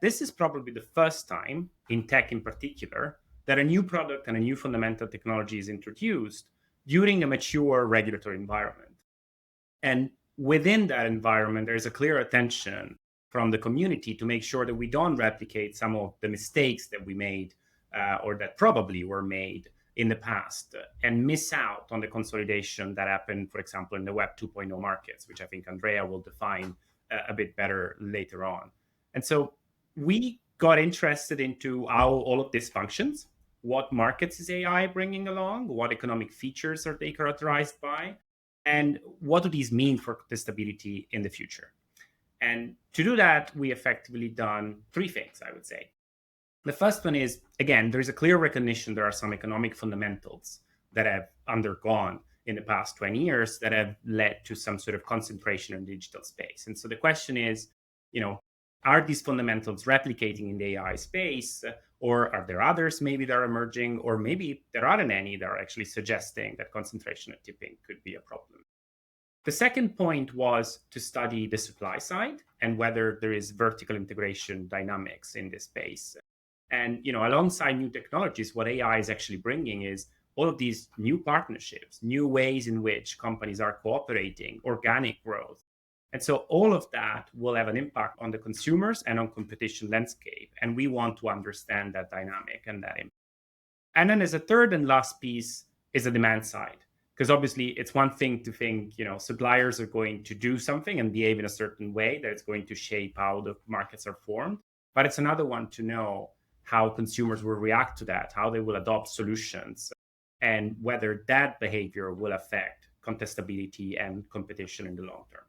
This is probably the first time in tech in particular that a new product and a new fundamental technology is introduced during a mature regulatory environment. And within that environment, there's a clear attention from the community to make sure that we don't replicate some of the mistakes that we made or that probably were made in the past and miss out on the consolidation that happened, for example, in the Web 2.0 markets, which I think Andrea will define a bit better later on. And so we got interested into how all of this functions. What markets is AI bringing along? What economic features are they characterized by? And what do these mean for contestability in the future? And to do that, we effectively done three things, I would say. The first one is, again, there is a clear recognition there are some economic fundamentals that have undergone in the past 20 years that have led to some sort of concentration in digital space. And so the question is, are these fundamentals replicating in the AI space, or are there others maybe that are emerging, or maybe there aren't any that are actually suggesting that concentration and tipping could be a problem? The second point was to study the supply side and whether there is vertical integration dynamics in this space. And alongside new technologies, what AI is actually bringing is all of these new partnerships, new ways in which companies are cooperating, organic growth. And so all of that will have an impact on the consumers and on competition landscape. And we want to understand that dynamic and that impact. And then as a third and last piece is the demand side. Because obviously it's one thing to think, suppliers are going to do something and behave in a certain way that it's going to shape how the markets are formed. But it's another one to know how consumers will react to that, how they will adopt solutions, and whether that behavior will affect contestability and competition in the long term.